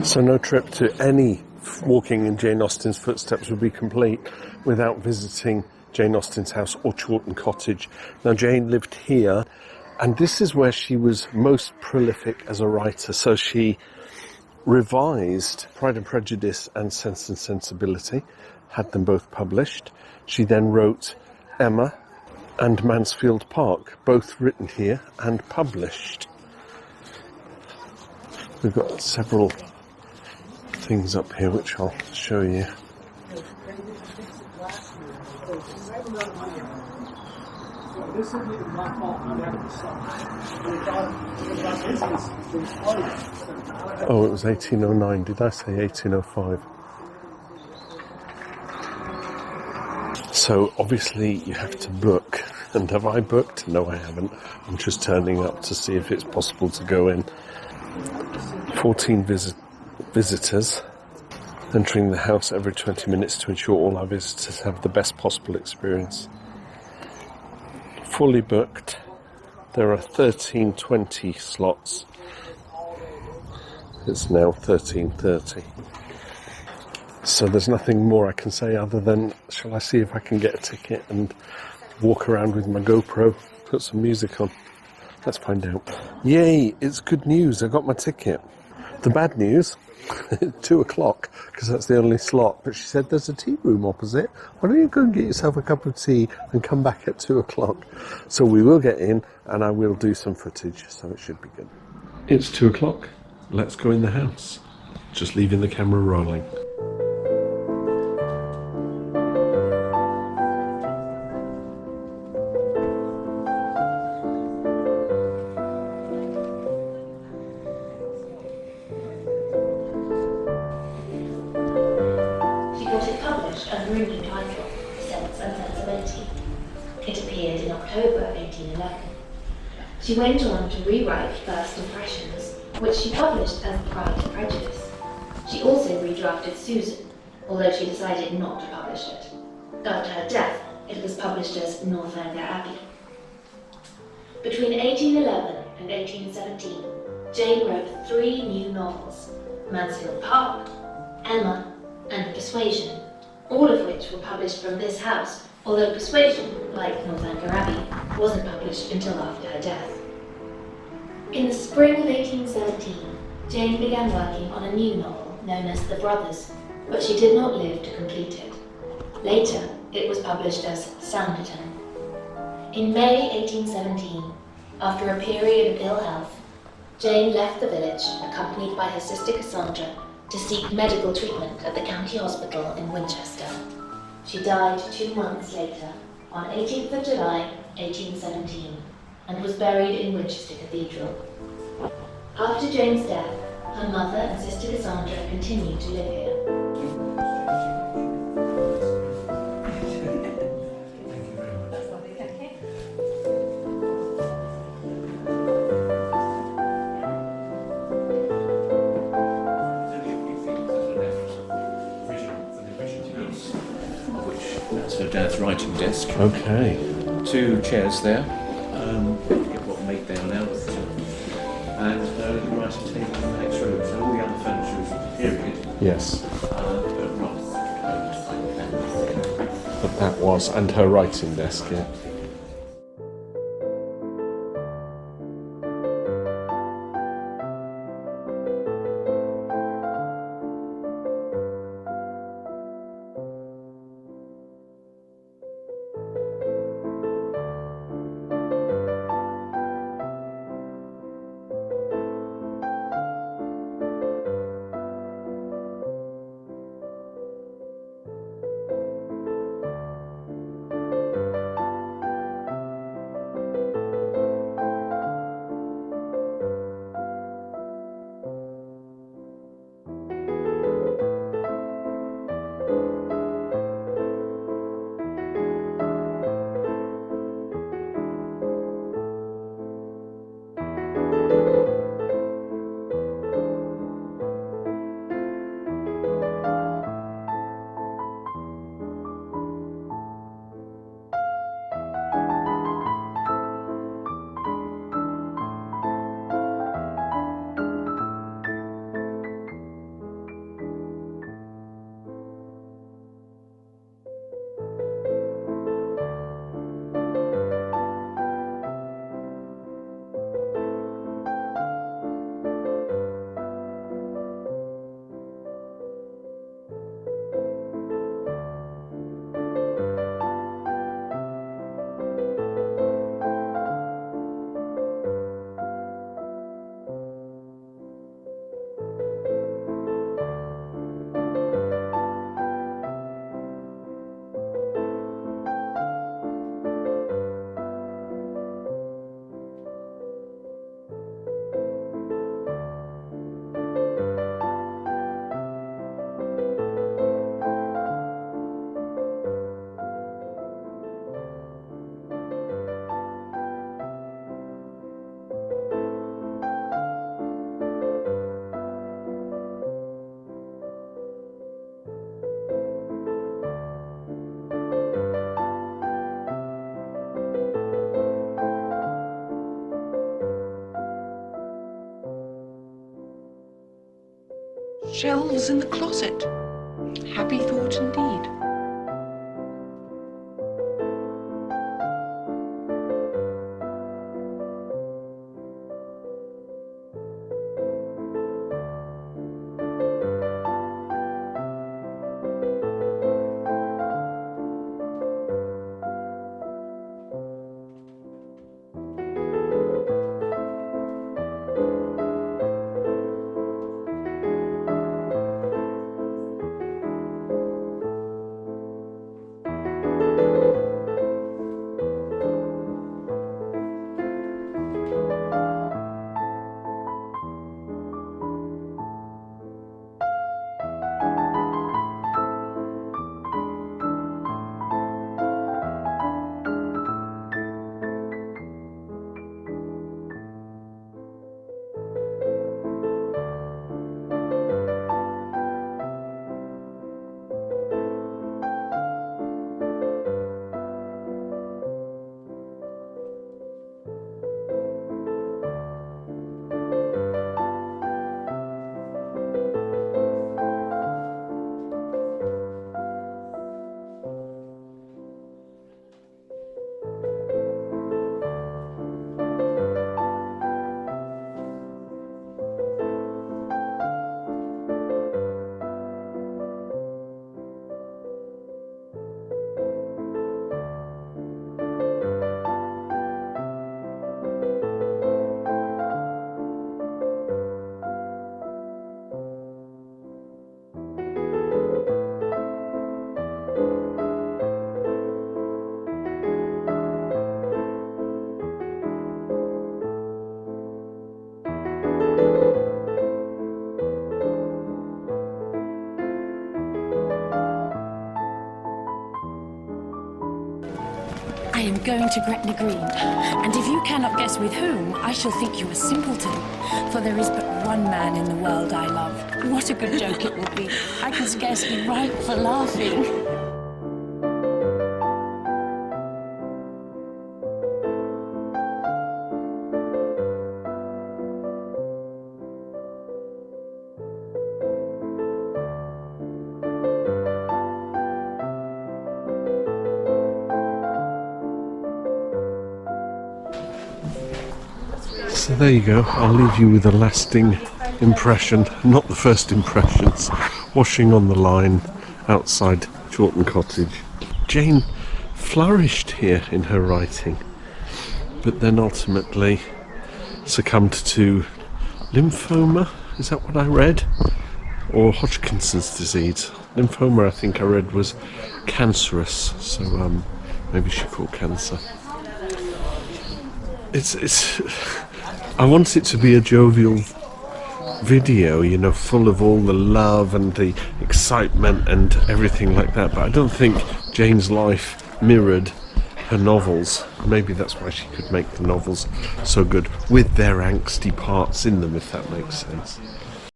So no trip to any walking in Jane Austen's footsteps would be complete without visiting Jane Austen's house or Chawton Cottage. Now, Jane lived here, and this is where she was most prolific as a writer. So she revised Pride and Prejudice and Sense and Sensibility, had them both published. She then wrote Emma and Mansfield Park, both written here and published. We've got several things up here which I'll show you. Oh, it was 1809. Did I say 1805? So obviously you have to book. And have I booked? No, I haven't. I'm just turning up to see if it's possible to go in. 14 visitors entering the house every 20 minutes to ensure all our visitors have the best possible experience. Fully booked. There are 1320 slots. It's now 13:30. So there's nothing more I can say other than, shall I see if I can get a ticket and walk around with my GoPro, put some music on? Let's find out. Yay, it's good news. I got my ticket. The bad news, 2 o'clock, because that's the only slot. But she said there's a tea room opposite. Why don't you go and get yourself a cup of tea and come back at 2 o'clock? So we will get in and I will do some footage, so it should be good. It's 2 o'clock. Let's go in the house. Just leaving the camera rolling. Under a new title, Sense and Sensibility. It appeared in October 1811. She went on to rewrite First Impressions, which she published as Pride and Prejudice. She also redrafted Susan, although she decided not to publish it. After her death, it was published as Northanger Abbey. Between 1811 and 1817, Jane wrote 3 new novels, Mansfield Park, Emma, and Persuasion, all of which were published from this house, although Persuasion, like Northanger Abbey, wasn't published until after her death. In the spring of 1817, Jane began working on a new novel known as The Brothers, but she did not live to complete it. Later, it was published as Sanditon. In May 1817, after a period of ill health, Jane left the village, accompanied by her sister Cassandra, to seek medical treatment at the county hospital in Winchester. She died 2 months later, on 18th of July, 1817, and was buried in Winchester Cathedral. After Jane's death, her mother and sister Cassandra continued to live here. That's her dad's writing desk. Okay. 2 chairs there. Forget what make they are now. And a little writing table in the next room. So all the other furniture is of the period. Yes. But not But that was, and her writing desk, yeah. Shelves in the closet. Happy thought indeed. I am going to Gretna Green, and if you cannot guess with whom, I shall think you a simpleton, for there is but one man in the world I love. What a good joke it will be. I can scarcely write for laughing. So there you go, I'll leave you with a lasting impression, not the first impressions, washing on the line outside Chawton Cottage. Jane flourished here in her writing, but then ultimately succumbed to lymphoma, is that what I read? Or Hodgkinson's disease. Lymphoma, I think I read, was cancerous, so maybe she caught cancer. It's I want it to be a jovial video, you know, full of all the love and the excitement and everything like that, but I don't think Jane's life mirrored her novels. Maybe that's why she could make the novels so good, with their angsty parts in them, if that makes sense.